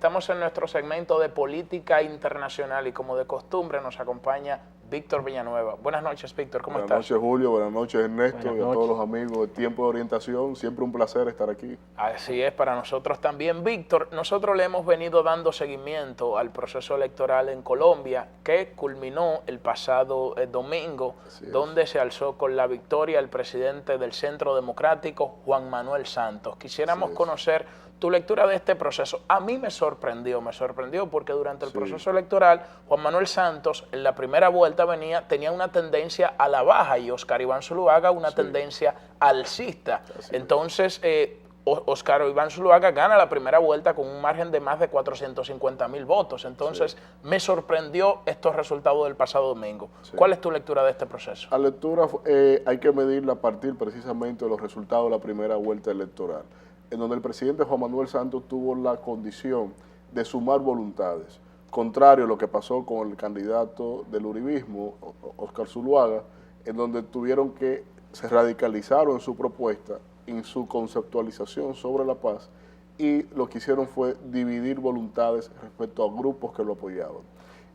Estamos en nuestro segmento de política internacional y como de costumbre nos acompaña Víctor Villanueva. Buenas noches, Víctor, ¿cómo estás? Buenas noches, Julio, buenas noches, Ernesto, Buenas y a noches. todos los amigos de Tiempo de Orientación. Siempre un placer estar aquí. Así es, para nosotros también. Víctor, nosotros le hemos venido dando seguimiento al proceso electoral en Colombia, que culminó el pasado domingo, donde se alzó con la victoria el presidente del Centro Democrático, Juan Manuel Santos. Quisiéramos conocer tu lectura de este proceso. A mí me sorprendió porque durante el proceso electoral, Juan Manuel Santos en la primera vuelta tenía una tendencia a la baja y Oscar Iván Zuluaga una tendencia alcista. Entonces, Oscar Iván Zuluaga gana la primera vuelta con un margen de más de 450,000 votos. Entonces, me sorprendió estos resultados del pasado domingo. ¿Cuál es tu lectura de este proceso? La lectura hay que medirla a partir precisamente de los resultados de la primera vuelta electoral, en donde el presidente Juan Manuel Santos tuvo la condición de sumar voluntades, contrario a lo que pasó con el candidato del uribismo, Oscar Zuluaga, en donde se radicalizaron en su propuesta, en su conceptualización sobre la paz, y lo que hicieron fue dividir voluntades respecto a grupos que lo apoyaban.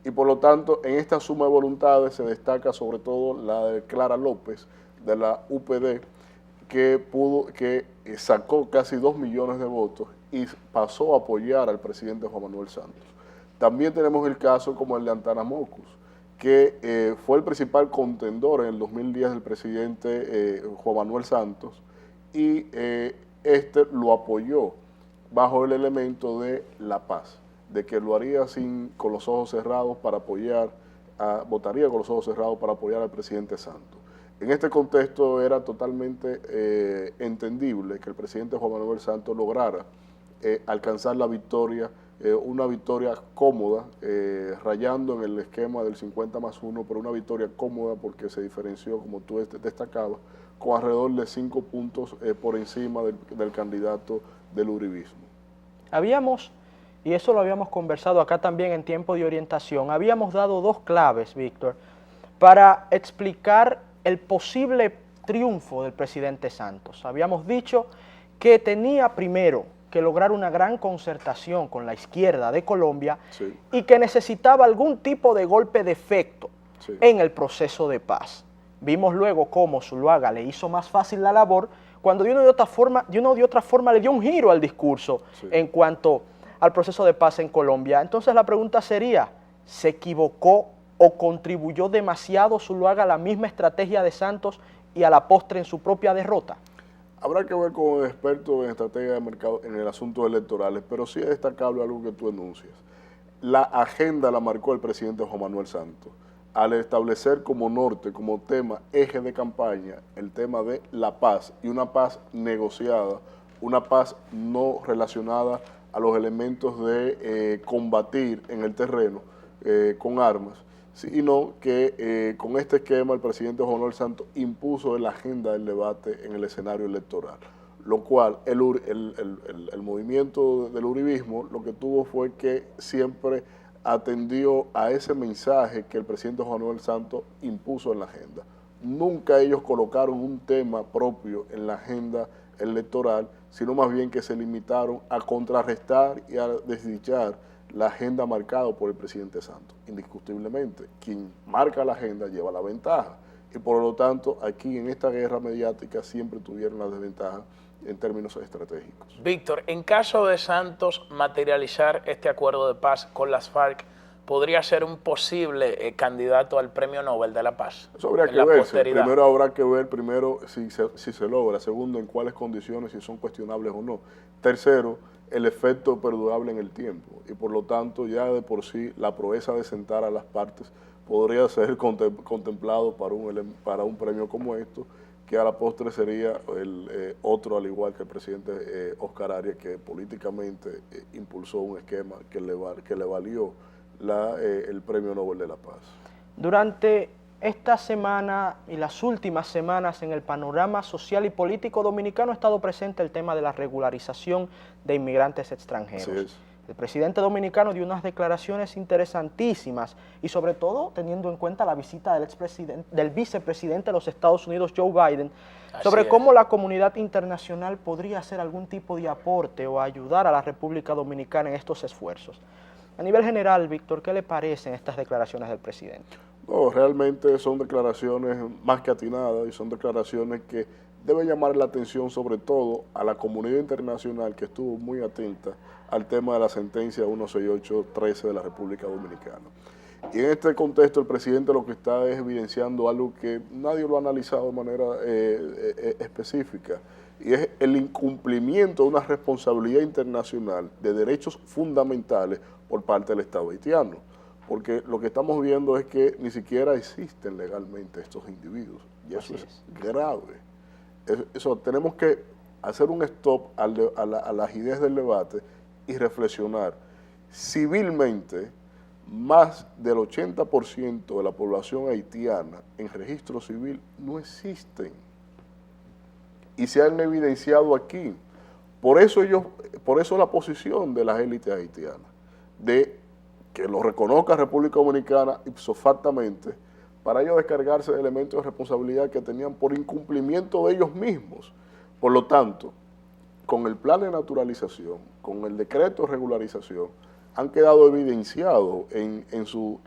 Y por lo tanto, en esta suma de voluntades se destaca sobre todo la de Clara López, de la UPD, que sacó casi 2 millones de votos y pasó a apoyar al presidente Juan Manuel Santos. También tenemos el caso como el de Antara Mocus, que fue el principal contendor en el 2010 del presidente Juan Manuel Santos, y este lo apoyó bajo el elemento de la paz, de que lo haría con los ojos cerrados para votaría con los ojos cerrados para apoyar al presidente Santos. En este contexto era totalmente entendible que el presidente Juan Manuel Santos lograra alcanzar la victoria, una victoria cómoda, rayando en el esquema del 50+1, pero una victoria cómoda porque se diferenció, como tú destacabas, con alrededor de 5 puntos por encima del candidato del uribismo. Y eso lo habíamos conversado acá también en Tiempo de Orientación, habíamos dado 2 claves, Víctor, para explicar el posible triunfo del presidente Santos. Habíamos dicho que tenía primero que lograr una gran concertación con la izquierda de Colombia y que necesitaba algún tipo de golpe de efecto en el proceso de paz. Vimos luego cómo Zuluaga le hizo más fácil la labor cuando de una de otra forma le dio un giro al discurso en cuanto al proceso de paz en Colombia. Entonces la pregunta sería, ¿se equivocó o contribuyó demasiado Zuluaga a la misma estrategia de Santos y a la postre en su propia derrota? Habrá que ver con expertos en estrategia de mercado en el asunto electorales, pero sí es destacable algo que tú enuncias. La agenda la marcó el presidente Juan Manuel Santos, al establecer como norte, como tema, eje de campaña, el tema de la paz, y una paz negociada, una paz no relacionada a los elementos de combatir en el terreno con armas, sino que con este esquema el presidente Juan Manuel Santos impuso la agenda del debate en el escenario electoral, lo cual el movimiento del uribismo lo que tuvo fue que siempre atendió a ese mensaje que el presidente Juan Manuel Santos impuso en la agenda. Nunca ellos colocaron un tema propio en la agenda electoral, sino más bien que se limitaron a contrarrestar y a desdichar la agenda marcada por el presidente Santos. Indiscutiblemente, quien marca la agenda lleva la ventaja, y por lo tanto aquí en esta guerra mediática siempre tuvieron la desventaja en términos estratégicos. Víctor, en caso de Santos materializar este acuerdo de paz con las FARC, ¿podría ser un posible candidato al Premio Nobel de la Paz? Eso habría que verse. Primero habrá que ver si se logra. Segundo, en cuáles condiciones, si son cuestionables o no. Tercero, el efecto perdurable en el tiempo. Y por lo tanto, ya de por sí, la proeza de sentar a las partes podría ser contemplado para un premio como esto, que a la postre sería otro, al igual que el presidente Oscar Arias, que políticamente impulsó un esquema que le valió el Premio Nobel de la Paz. Durante esta semana y las últimas semanas en el panorama social y político dominicano ha estado presente el tema de la regularización de inmigrantes extranjeros. El presidente dominicano dio unas declaraciones interesantísimas y sobre todo teniendo en cuenta la visita del vicepresidente de los Estados Unidos, Joe Biden, sobre cómo la comunidad internacional podría hacer algún tipo de aporte o ayudar a la República Dominicana en estos esfuerzos. A nivel general, Víctor, ¿qué le parecen estas declaraciones del presidente? No, realmente son declaraciones más que atinadas y son declaraciones que deben llamar la atención sobre todo a la comunidad internacional que estuvo muy atenta al tema de la sentencia 168-13 de la República Dominicana. Y en este contexto el presidente lo que está es evidenciando algo que nadie lo ha analizado de manera específica, y es el incumplimiento de una responsabilidad internacional de derechos fundamentales por parte del Estado haitiano. Porque lo que estamos viendo es que ni siquiera existen legalmente estos individuos, y eso es grave. Eso, tenemos que hacer un stop a las ideas del debate y reflexionar. Civilmente, más del 80% de la población haitiana en registro civil no existen y se han evidenciado aquí. Por eso la posición de las élites haitianas, de que lo reconozca República Dominicana ipso factamente, para ellos descargarse de elementos de responsabilidad que tenían por incumplimiento de ellos mismos. Por lo tanto, con el plan de naturalización, con el decreto de regularización, han quedado evidenciados en su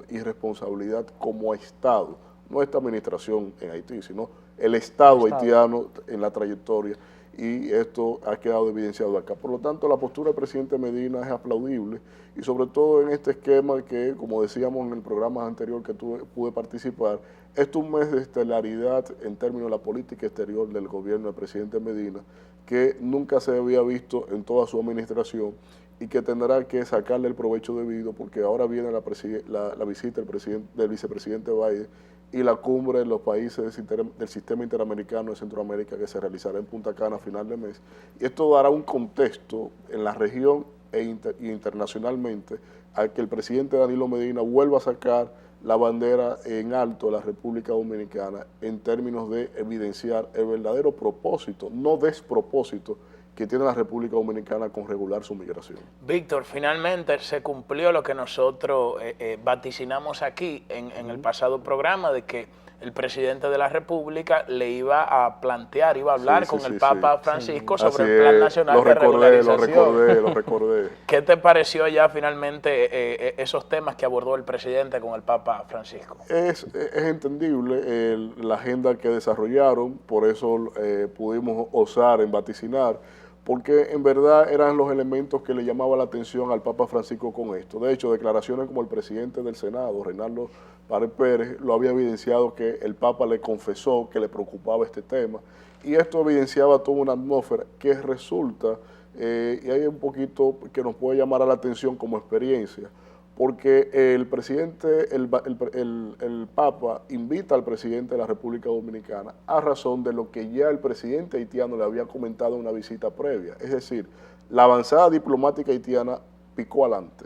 irresponsabilidad como Estado, no esta administración en Haití, sino el Estado haitiano en la trayectoria, y esto ha quedado evidenciado acá. Por lo tanto, la postura del presidente Medina es aplaudible, y sobre todo en este esquema que, como decíamos en el programa anterior que pude participar, es un mes de estelaridad en términos de la política exterior del gobierno del presidente Medina, que nunca se había visto en toda su administración y que tendrá que sacarle el provecho debido, porque ahora viene la visita del vicepresidente Biden y la cumbre de los países del sistema interamericano de Centroamérica que se realizará en Punta Cana a final de mes. Y esto dará un contexto en la región e internacionalmente a que el presidente Danilo Medina vuelva a sacar la bandera en alto de la República Dominicana en términos de evidenciar el verdadero propósito, no despropósito, que tiene la República Dominicana con regular su migración. Víctor, finalmente se cumplió lo que nosotros vaticinamos aquí en el pasado programa, de que el presidente de la República le iba a plantear, iba a hablar con el Papa Francisco sobre el Plan Nacional de Regularización. Lo recordé. ¿Qué te pareció ya finalmente esos temas que abordó el presidente con el Papa Francisco? Es entendible la agenda que desarrollaron, por eso pudimos osar en vaticinar, porque en verdad eran los elementos que le llamaban la atención al Papa Francisco con esto. De hecho, declaraciones como el presidente del Senado, Reinaldo Pared Pérez, lo había evidenciado que el Papa le confesó que le preocupaba este tema, y esto evidenciaba toda una atmósfera que resulta, y hay un poquito que nos puede llamar a la atención como experiencia, porque el presidente, el Papa invita al presidente de la República Dominicana a razón de lo que ya el presidente haitiano le había comentado en una visita previa. Es decir, la avanzada diplomática haitiana picó adelante,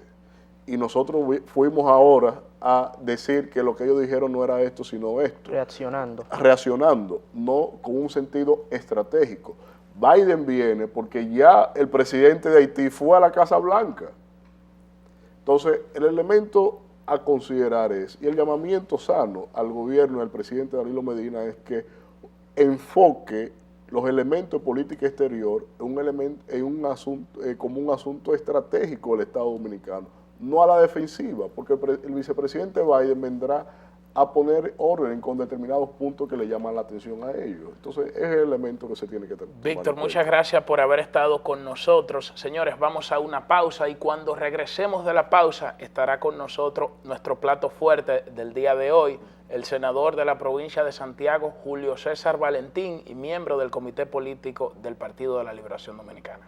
y nosotros fuimos ahora a decir que lo que ellos dijeron no era esto, sino esto. Reaccionando, no con un sentido estratégico. Biden viene porque ya el presidente de Haití fue a la Casa Blanca. Entonces, el elemento a considerar es, y el llamamiento sano al gobierno y al presidente Danilo Medina es que enfoque los elementos de política exterior como un asunto estratégico del Estado Dominicano, no a la defensiva, porque el vicepresidente Biden vendrá a poner orden con determinados puntos que le llaman la atención a ellos. Entonces, es el elemento que se tiene que tener. Víctor, muchas gracias por haber estado con nosotros. Señores, vamos a una pausa, y cuando regresemos de la pausa estará con nosotros nuestro plato fuerte del día de hoy, el senador de la provincia de Santiago, Julio César Valentín, y miembro del Comité Político del Partido de la Liberación Dominicana.